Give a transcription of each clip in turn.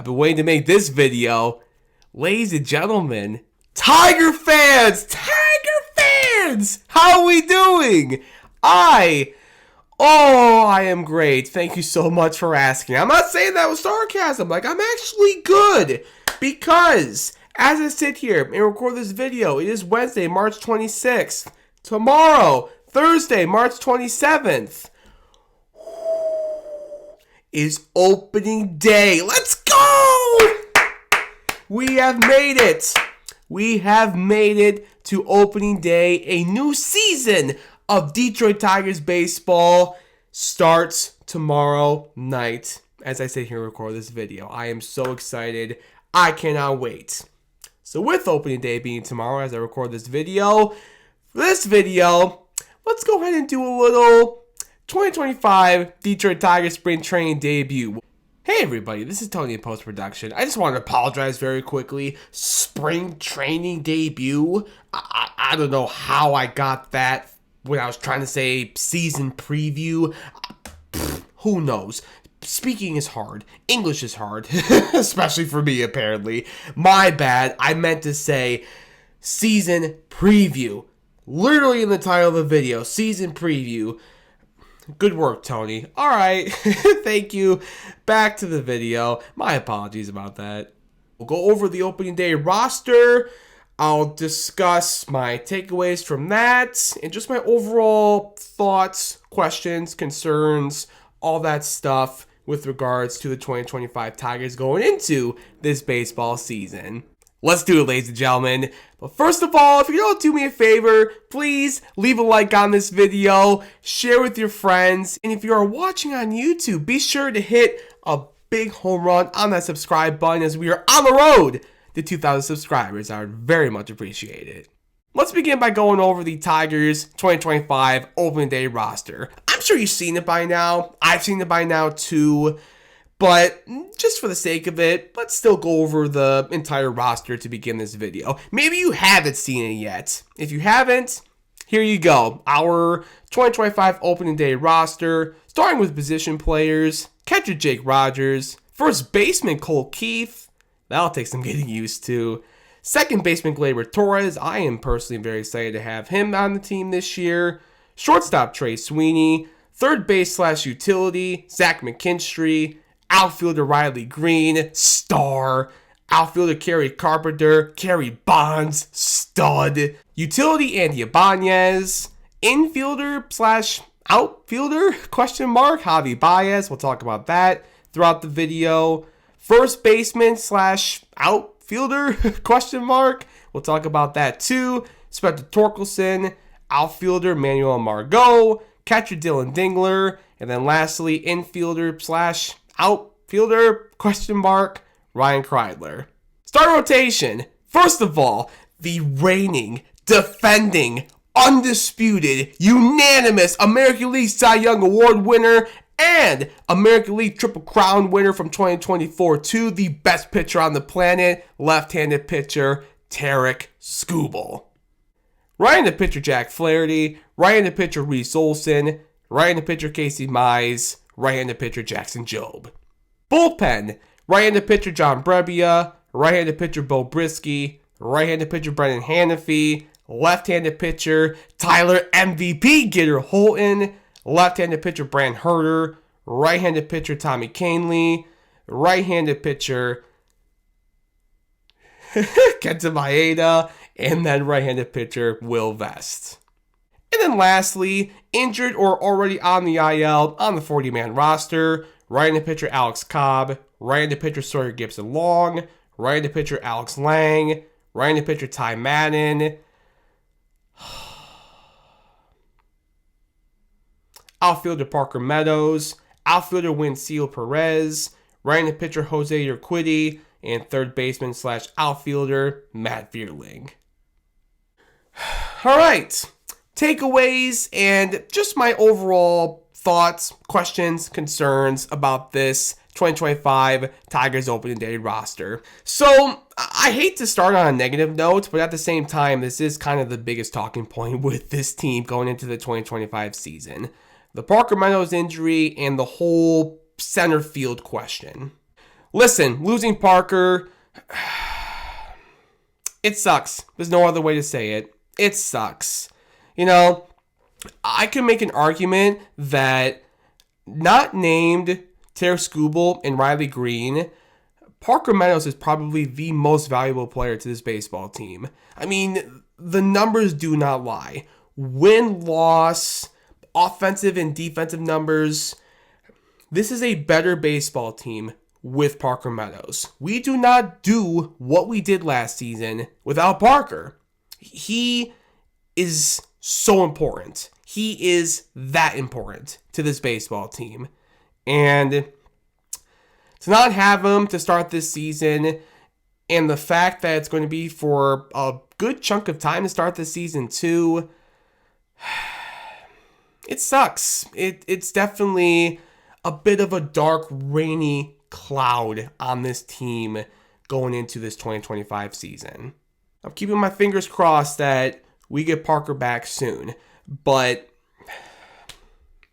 been waiting to make this video. Ladies and gentlemen, Tiger fans, how are we doing? I am great. Thank you so much for asking. I'm not saying that with sarcasm. Like, I'm actually good because as I sit here and record this video, it is Wednesday, March 26th. Tomorrow, Thursday, March 27th, is opening day. Let's go! We have made it. We have made it to opening day. A new season of Detroit Tigers baseball starts tomorrow night as I sit here and record this video. I am so excited. I cannot wait. So with opening day being tomorrow as I record this video, for this video, let's go ahead and do a little 2025 Detroit Tigers spring training debut. Hey everybody, this is Tony in post-production. I just want to apologize very quickly. Spring training debut? I don't know how I got that when I was trying to say season preview. Who knows? Speaking is hard. English is hard. Especially for me, apparently. My bad. I meant to say season preview. Literally in the title of the video, season preview. Good work, Tony. All right. Thank you. Back to the video. My apologies about that. We'll go over the opening day roster. I'll discuss my takeaways from that and just my overall thoughts, questions, concerns, all that stuff with regards to the 2025 Tigers going into this baseball season. Let's do it, ladies and gentlemen. But first of all, if you don't do me a favor, please leave a like on this video, share with your friends, and if you are watching on YouTube, be sure to hit a big home run on that subscribe button as we are on the road to 2,000 subscribers. I would very much appreciate it. Let's begin by going over the Tigers 2025 opening day roster. I'm sure you've seen it by now. I've seen it by now too. But just for the sake of it, let's still go over the entire roster to begin this video. Maybe you haven't seen it yet. If you haven't, here you go. Our 2025 opening day roster, starting with position players: catcher Jake Rogers, first baseman Cole Keith. That'll take some getting used to. Second baseman Gleyber Torres. I am personally very excited to have him on the team this year. Shortstop Trey Sweeney. Third base / utility Zach McKinstry. Outfielder Riley Greene, star. Outfielder Kerry Carpenter, Kerry Bonds, stud. Utility Andy Ibanez. Infielder / outfielder, ? Javi Baez. We'll talk about that throughout the video. First baseman / outfielder, ? We'll talk about that too. Spencer Torkelson. Outfielder Manuel Margot. Catcher Dylan Dingler. And then lastly, infielder / outfielder, ? Ryan Kreidler. Start rotation. First of all, the reigning, defending, undisputed, unanimous American League Cy Young Award winner and American League Triple Crown winner from 2024 to the best pitcher on the planet, left-handed pitcher Tarek Skubal. Right-handed pitcher Jack Flaherty, right-handed pitcher Reese Olson, right-handed pitcher Casey Mize, right-handed pitcher Jackson Jobe. Bullpen, right-handed pitcher John Brebbia, right-handed pitcher Bo Brisky, right-handed pitcher Brendan Hanafy, left-handed pitcher Tyler MVP Gitter Holton, left-handed pitcher Brant Herter, right-handed pitcher Tommy Canley, right-handed pitcher Kenta Maeda, and then right-handed pitcher Will Vest. And then lastly, injured or already on the IL on the 40-man roster, right-handed pitcher Alex Cobb, right-handed pitcher Sawyer Gibson Long, right-handed pitcher Alex Lang, right-handed pitcher Ty Madden, outfielder Parker Meadows, outfielder Winseal Perez, right-handed pitcher Jose Urquidy, and third baseman / outfielder Matt Vierling. All right. Takeaways and just my overall thoughts, questions, concerns about this 2025 Tigers opening day roster. So I hate to start on a negative note, but at the same time, this is kind of the biggest talking point with this team going into the 2025 season. The Parker Meadows injury and the whole center field question. Listen, losing Parker, it sucks. There's no other way to say it. It sucks. You know, I can make an argument that not named Tara Skubal and Riley Greene, Parker Meadows is probably the most valuable player to this baseball team. I mean, the numbers do not lie. Win-loss, offensive and defensive numbers. This is a better baseball team with Parker Meadows. We do not do what we did last season without Parker. He is so important. He is that important to this baseball team. And to not have him to start this season, and the fact that it's going to be for a good chunk of time to start this season too, it sucks. It's definitely a bit of a dark, rainy cloud on this team going into this 2025 season. I'm keeping my fingers crossed that we get Parker back soon, but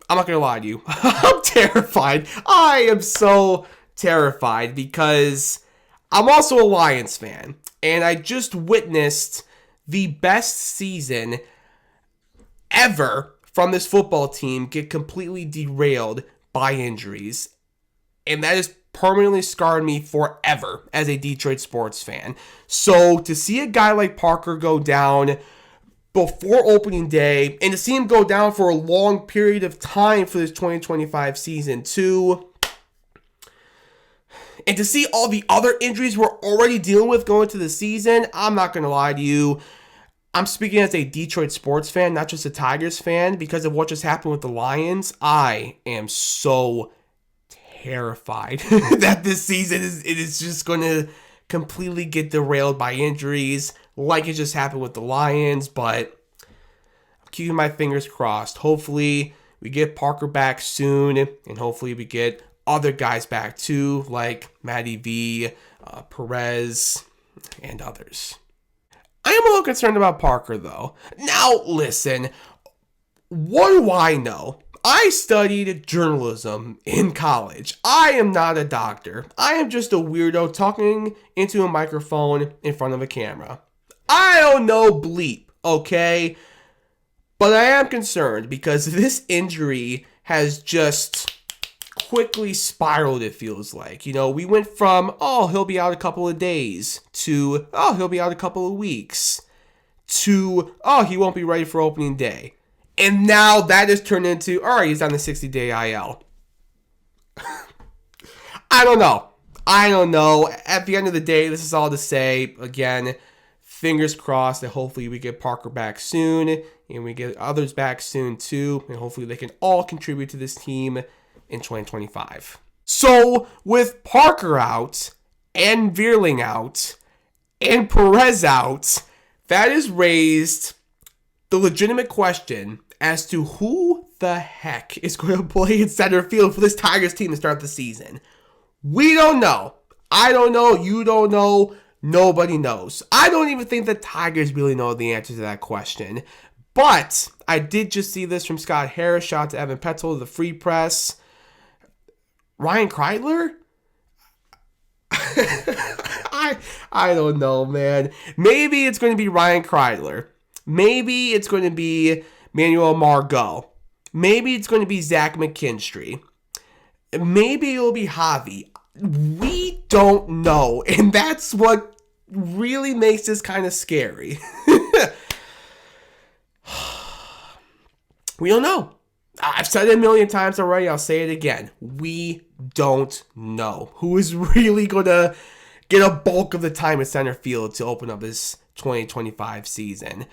I'm not going to lie to you. I'm terrified. I am so terrified because I'm also a Lions fan, and I just witnessed the best season ever from this football team get completely derailed by injuries, and that has permanently scarred me forever as a Detroit sports fan. So to see a guy like Parker go down before opening day, and to see him go down for a long period of time for this 2025 season too, and to see all the other injuries we're already dealing with going to the season, I'm not going to lie to you. I'm speaking as a Detroit sports fan, not just a Tigers fan, because of what just happened with the Lions. I am so terrified that this season is just going to completely get derailed by injuries like it just happened with the Lions, but I'm keeping my fingers crossed. Hopefully we get Parker back soon, and hopefully we get other guys back too, like Matty V, Perez, and others. I am a little concerned about Parker, though. Now, listen, what do I know? I studied journalism in college. I am not a doctor. I am just a weirdo talking into a microphone in front of a camera. I don't know bleep, okay? But I am concerned because this injury has just quickly spiraled, it feels like. You know, we went from, oh, he'll be out a couple of days, to, oh, he'll be out a couple of weeks, to, oh, he won't be ready for opening day. And now that has turned into, all right, he's on the 60-day IL. I don't know. At the end of the day, this is all to say, again, fingers crossed that hopefully we get Parker back soon, and we get others back soon too, and hopefully they can all contribute to this team in 2025. So, with Parker out, and Vierling out, and Perez out, that has raised the legitimate question as to who the heck is going to play in center field for this Tigers team to start the season. We don't know. I don't know. You don't know. Nobody knows. I don't even think the Tigers really know the answer to that question. But I did just see this from Scott Harris. Shout out to Evan Petzel of the Free Press. Ryan Kreidler? I don't know, man. Maybe it's going to be Ryan Kreidler. Maybe it's going to be Manuel Margot. Maybe it's going to be Zach McKinstry. Maybe it'll be Javi. We don't know. And that's what really makes this kind of scary. We don't know. I've said it a million times already. I'll say it again. We don't know who is really going to get a bulk of the time in center field to open up this 2025 season.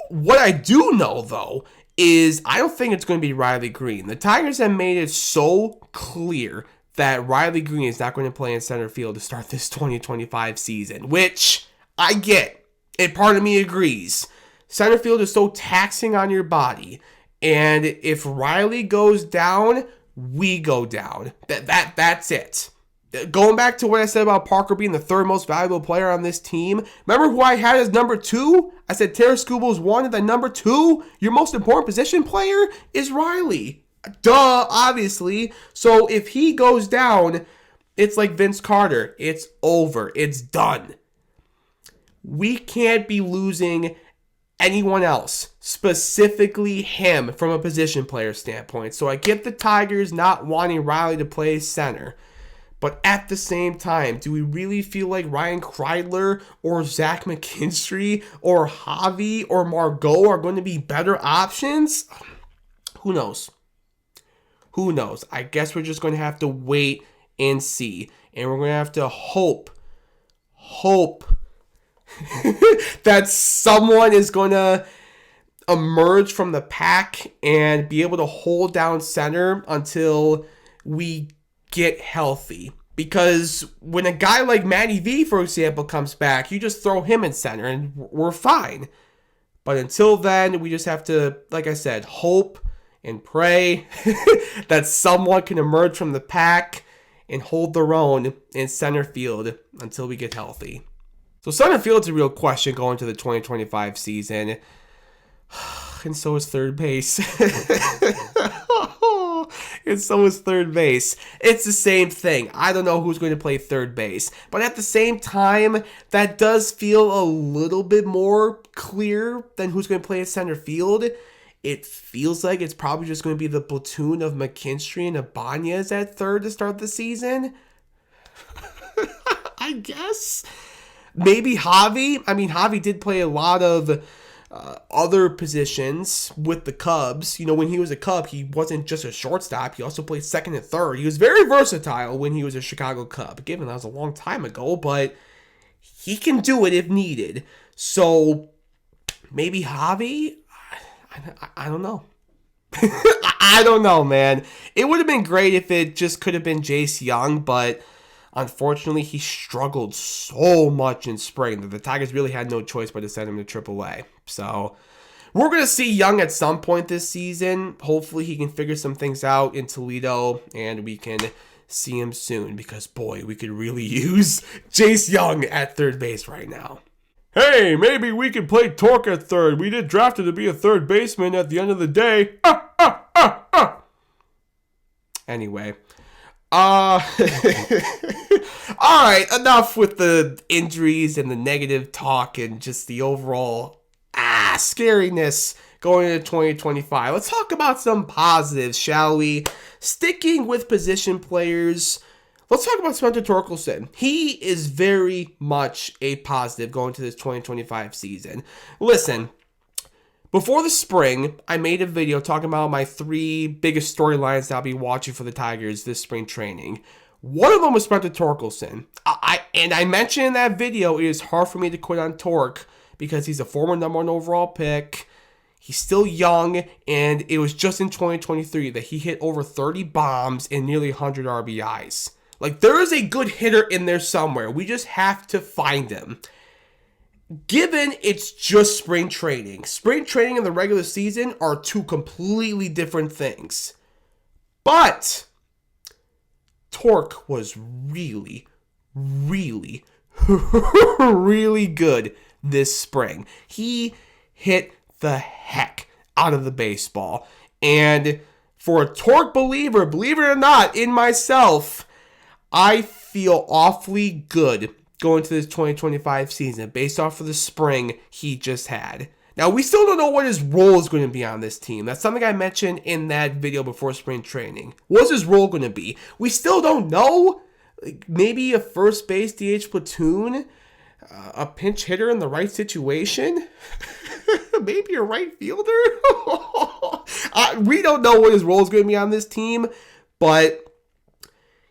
What I do know, though, is I don't think it's going to be Riley Greene. The Tigers have made it so clear that Riley Greene is not going to play in center field to start this 2025 season, which I get, and part of me agrees. Center field is so taxing on your body. And if Riley goes down, we go down. That's it. Going back to what I said about Parker being the third most valuable player on this team, remember who I had as number 2? I said Tara Skubal is 1, and then number 2, your most important position player, is Riley. Duh, obviously. So if he goes down, It's like Vince Carter. It's over. It's done. We can't be losing anyone else, specifically him, from a position player standpoint. So I get the Tigers not wanting Riley to play center. But at the same time, do we really feel like Ryan Kreidler or Zach McKinstry or Javi or Margot are going to be better options? Who knows? Who knows? I guess we're just going to have to wait and see. And we're going to have to hope that someone is going to emerge from the pack and be able to hold down center until we get healthy. Because when a guy like Matty V, for example, comes back, you just throw him in center and we're fine. But until then, we just have to, like I said, hope and pray that someone can emerge from the pack and hold their own in center field until we get healthy. So center field's a real question going to the 2025 season. And so is third base. And so is third base. It's the same thing. I don't know who's going to play third base. But at the same time, that does feel a little bit more clear than who's going to play at center field. It feels like it's probably just going to be the platoon of McKinstry and Ibanez at third to start the season. I guess. Maybe Javi. I mean, Javi did play a lot of other positions with the Cubs. You know, when he was a Cub, he wasn't just a shortstop. He also played second and third. He was very versatile when he was a Chicago Cub. Given that was a long time ago, but he can do it if needed. So maybe Javi? I don't know. I don't know, man. It would have been great if it just could have been Jace Young, but unfortunately, he struggled so much in spring that the Tigers really had no choice but to send him to AAA. So we're going to see Young at some point this season. Hopefully, he can figure some things out in Toledo, and we can see him soon because, boy, we could really use Jace Young at third base right now. Hey, maybe we can play Torque at third. We did draft him to be a third baseman at the end of the day. Anyway. All right, enough with the injuries and the negative talk and just the overall scariness going into 2025. Let's talk about some positives, shall we? Sticking with position players, let's talk about Spencer Torkelson. He is very much a positive going to this 2025 season. Listen, before the spring, I made a video talking about my 3 biggest storylines that I'll be watching for the Tigers this spring training. One of them was Spencer Torkelson. I mentioned in that video, it is hard for me to quit on Torque because he's a former number 1 overall pick. He's still young, and it was just in 2023 that he hit over 30 bombs and nearly 100 RBIs. Like, there is a good hitter in there somewhere. We just have to find him. Given it's just spring training and the regular season are 2 completely different things. But Torque was really, really, really good this spring. He hit the heck out of the baseball. And for a Torque believer, believe it or not, in myself, I feel awfully good going to this 2025 season based off of the spring he just had. Now, we still don't know what his role is going to be on this team. That's something I mentioned in that video before spring training. What's his role going to be? We still don't know. Maybe a first base DH platoon, a pinch hitter in the right situation, maybe a right fielder. We don't know what his role is going to be on this team, but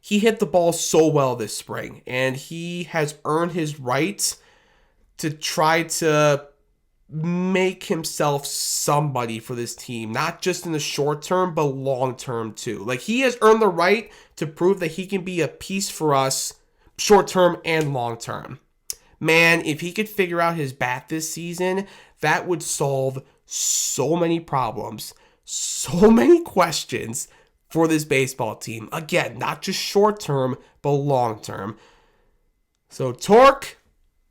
he hit the ball so well this spring, and he has earned his right to try to make himself somebody for this team, not just in the short term, but long term too. Like, he has earned the right to prove that he can be a piece for us short term and long term. Man, if he could figure out his bat this season, that would solve so many problems, so many questions for this baseball team. Again, not just short term, but long term. So, Torque,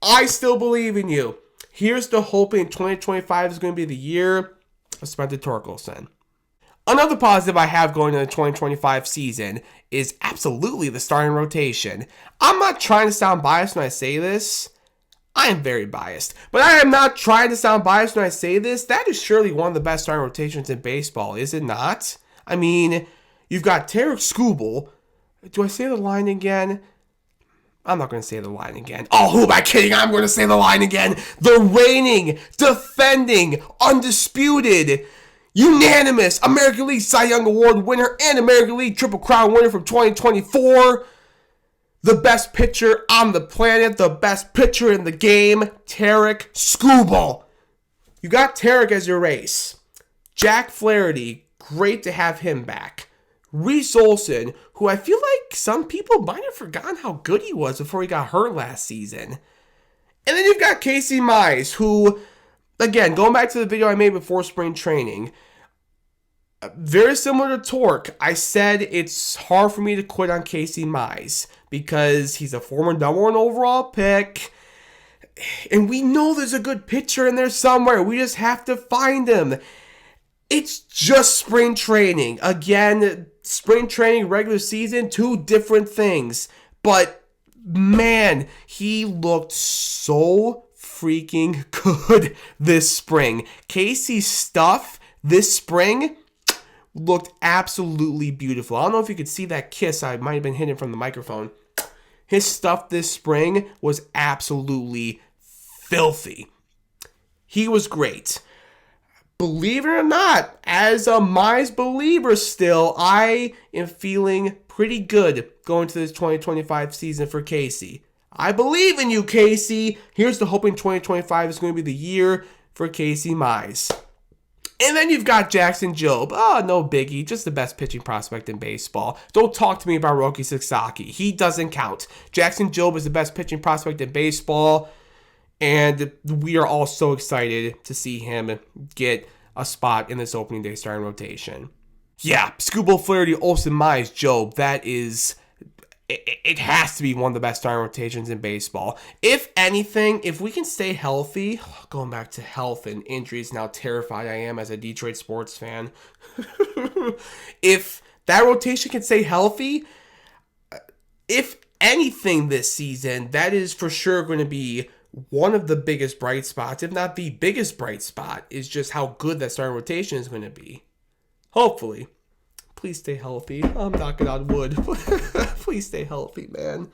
I still believe in you. Here's to hoping 2025 is going to be the year of Spencer Torkelson. Another positive I have going into the 2025 season is absolutely the starting rotation. I'm not trying to sound biased when I say this. I am very biased, but I am not trying to sound biased when I say this. That is surely one of the best starting rotations in baseball, is it not? I mean, you've got Tarek Skubal. Do I say the line again? I'm not going to say the line again. Oh, who am I kidding? I'm going to say the line again. The reigning, defending, undisputed, unanimous American League Cy Young Award winner and American League Triple Crown winner from 2024. The best pitcher on the planet, the best pitcher in the game, Tarek Skubal. You got Tarek as your ace. Jack Flaherty, great to have him back. Reese Olson, who I feel like some people might have forgotten how good he was before he got hurt last season. And then you've got Casey Mize, who, again, going back to the video I made before spring training, very similar to Torque, I said it's hard for me to quit on Casey Mize because he's a former number 1 overall pick. And we know there's a good pitcher in there somewhere. We just have to find him. It's just spring training. Again, spring training, regular season, 2 different things. But, man, he looked so freaking good this spring. Casey's stuff this spring looked absolutely beautiful. I don't know if you could see that kiss. I might have been hidden from the microphone. His stuff this spring was absolutely filthy. He was great. Believe it or not, as a Mize believer still, I am feeling pretty good going to this 2025 season for Casey. I believe in you, Casey. Here's to hoping 2025 is going to be the year for Casey Mize. And then you've got Jackson Jobe. Oh, no biggie. Just the best pitching prospect in baseball. Don't talk to me about Roki Sasaki. He doesn't count. Jackson Jobe is the best pitching prospect in baseball. And we are all so excited to see him get a spot in this opening day starting rotation. Yeah, Skubal, Flaherty, Olsen, Mize, Jobe. That is... It has to be one of the best starting rotations in baseball. If anything, if we can stay healthy, going back to health and injuries, and how terrified I am as a Detroit sports fan. If that rotation can stay healthy, if anything this season, that is for sure going to be one of the biggest bright spots, if not the biggest bright spot, is just how good that starting rotation is going to be. Hopefully. Please stay healthy. I'm knocking on wood. Please stay healthy, man.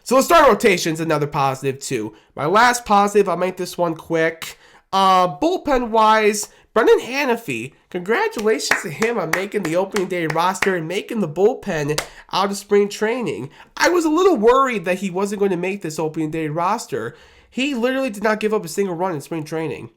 So the starting rotation is another positive, too. My last positive, I'll make this one quick. Bullpen-wise, Brendan Hanafy. Congratulations to him on making the opening day roster and making the bullpen out of spring training. I was a little worried that he wasn't going to make this opening day roster. He literally did not give up a single run in spring training.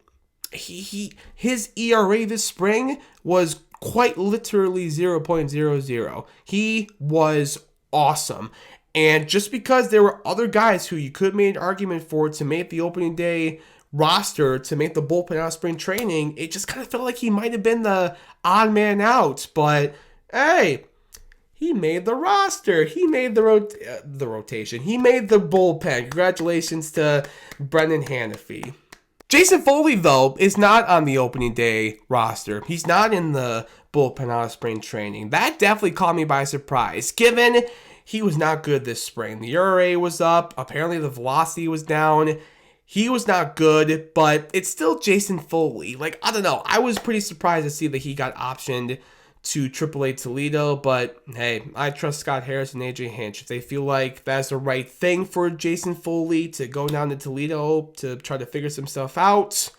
His ERA this spring was quite literally 0.00. He was awesome. And just because there were other guys who you could make an argument for to make the opening day roster, to make the bullpen out of spring training, it just kind of felt like he might have been the odd man out. But, hey, he made the roster. He made the rotation. He made the bullpen. Congratulations to Brendan Hanafy. Jason Foley, though, is not on the opening day roster. He's not in the bullpen out of spring training. That definitely caught me by surprise, given he was not good this spring. The ERA was up. Apparently, the velocity was down. He was not good, but it's still Jason Foley. Like, I don't know. I was pretty surprised to see that he got optioned to AAA Toledo, but hey, I trust Scott Harris and AJ Hinch. If they feel like that's the right thing for Jason Foley to go down to Toledo to try to figure some stuff out,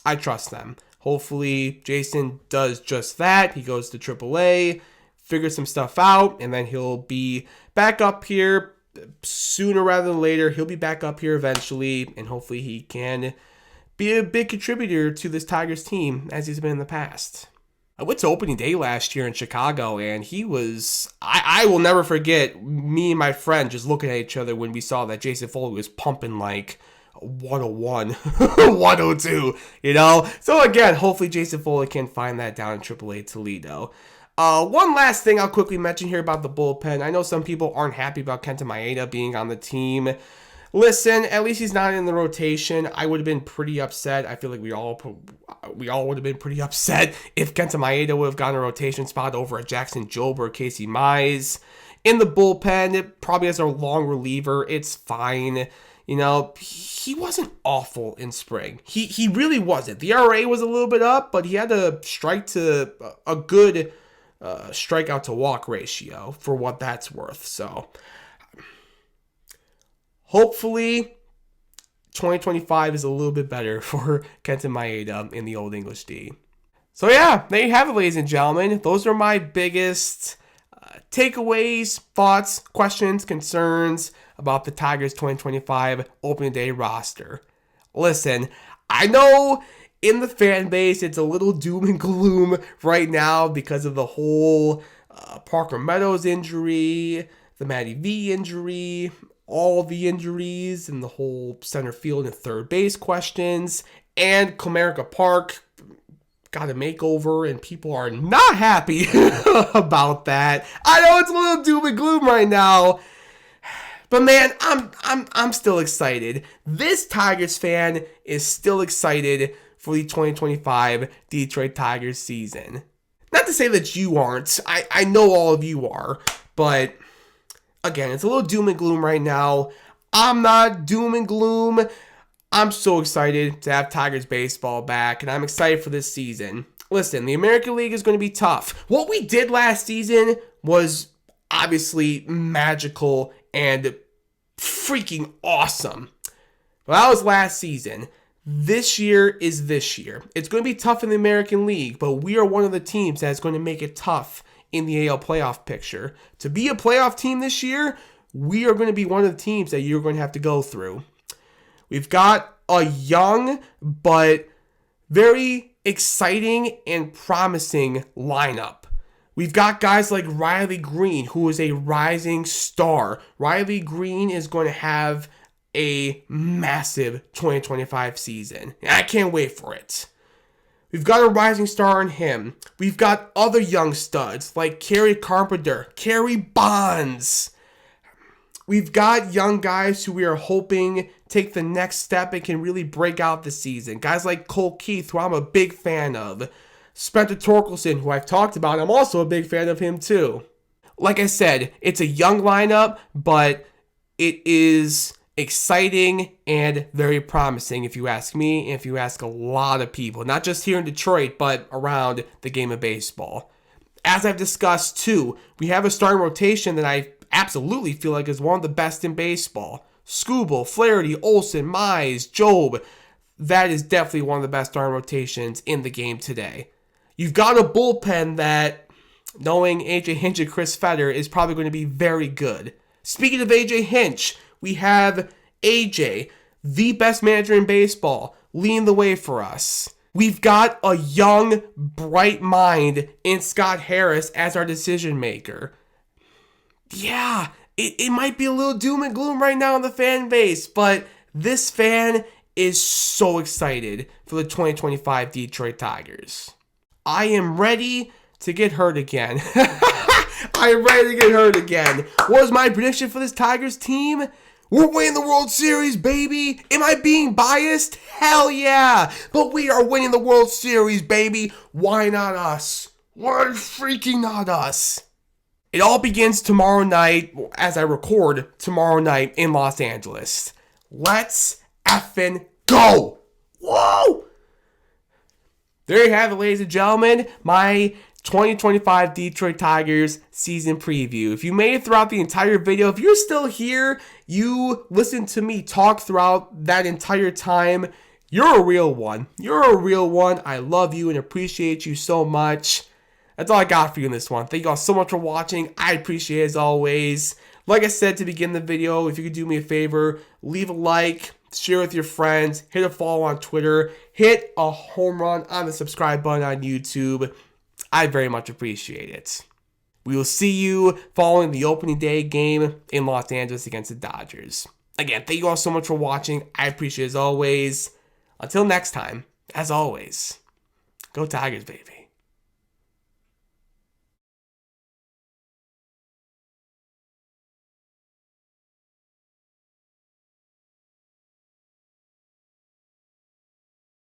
I trust them. Hopefully, Jason does just that. He goes to AAA, figures some stuff out, and then he'll be back up here sooner rather than later. He'll be back up here eventually, and hopefully he can be a big contributor to this Tigers team as he's been in the past. I went to opening day last year in Chicago, and he was... I will never forget me and my friend just looking at each other when we saw that Jason Foley was pumping like 101, 102, you know? So again, hopefully Jason Foley can find that down in AAA Toledo. One last thing I'll quickly mention here about the bullpen. I know some people aren't happy about Kenta Maeda being on the team. Listen, at least he's not in the rotation. I would have been pretty upset. I feel like we all would have been pretty upset if Kenta Maeda would have gotten a rotation spot over at Jackson Jobe or Casey Mize. In the bullpen, it probably has a long reliever. It's fine. You know, he wasn't awful in spring. He really wasn't. The ERA was a little bit up, but he had a good strikeout to walk ratio for what that's worth. So hopefully 2025 is a little bit better for Kenta Maeda in the Old English D. So yeah, there you have it, ladies and gentlemen. Those are my biggest takeaways, thoughts, questions, concerns about the Tigers 2025 opening day roster. Listen, I know in the fan base it's a little doom and gloom right now because of the whole Parker Meadows injury, the Matty V injury, all the injuries, and the whole center field and third base questions, and Comerica Park got a makeover and people are not happy about that. I know it's a little doom and gloom right now, but man, I'm still excited. This Tigers fan is still excited for the 2025 Detroit Tigers season. Not to say that you aren't. I know all of you are, but again, it's a little doom and gloom right now. I'm not doom and gloom. I'm so excited to have Tigers baseball back, and I'm excited for this season. Listen, the American League is going to be tough. What we did last season was obviously magical and freaking awesome. Well, that was last season. This year is this year. It's going to be tough in the American League, but we are one of the teams that's going to make it tough in the AL playoff picture. To be a playoff team this year, we are going to be one of the teams that you're going to have to go through. We've got a young but very exciting and promising lineup. We've got guys like Riley Greene, who is a rising star. Riley Greene is going to have a massive 2025 season. I can't wait for it. We've got a rising star in him. We've got other young studs like Kerry Carpenter, Kerry Bonds. We've got young guys who we are hoping take the next step and can really break out this season. Guys like Cole Keith, who I'm a big fan of. Spencer Torkelson, who I've talked about. I'm also a big fan of him too. Like I said, it's a young lineup, but it is exciting and very promising if you ask me, and if you ask a lot of people. Not just here in Detroit, but around the game of baseball. As I've discussed too, we have a starting rotation that I absolutely feel like is one of the best in baseball. Skubal, Flaherty, Olsen, Mize, Jobe. That is definitely one of the best starting rotations in the game today. You've got a bullpen that, knowing AJ Hinch and Chris Fetter, is probably going to be very good. Speaking of AJ Hinch, we have AJ, the best manager in baseball, leading the way for us. We've got a young, bright mind in Scott Harris as our decision maker. Yeah, it might be a little doom and gloom right now in the fan base, but this fan is so excited for the 2025 Detroit Tigers. I am ready to get hurt again. I am ready to get hurt again. What was my prediction for this Tigers team? We're winning the World Series, baby. Am I being biased? Hell yeah. But we are winning the World Series, baby. Why not us? Why freaking not us? It all begins tomorrow night, as I record tomorrow night in Los Angeles. Let's effing go. Whoa! There you have it, ladies and gentlemen. My 2025 Detroit Tigers season preview. If you made it throughout the entire video, if you're still here, you listened to me talk throughout that entire time, you're a real one. You're a real one. I love you and appreciate you so much. That's all I got for you in this one. Thank you all so much for watching. I appreciate it as always. Like I said to begin the video, if you could do me a favor, leave a like, share with your friends, hit a follow on Twitter, hit a home run on the subscribe button on YouTube. I very much appreciate it. We will see you following the opening day game in Los Angeles against the Dodgers. Again, thank you all so much for watching. I appreciate it as always. Until next time, as always, go Tigers, baby.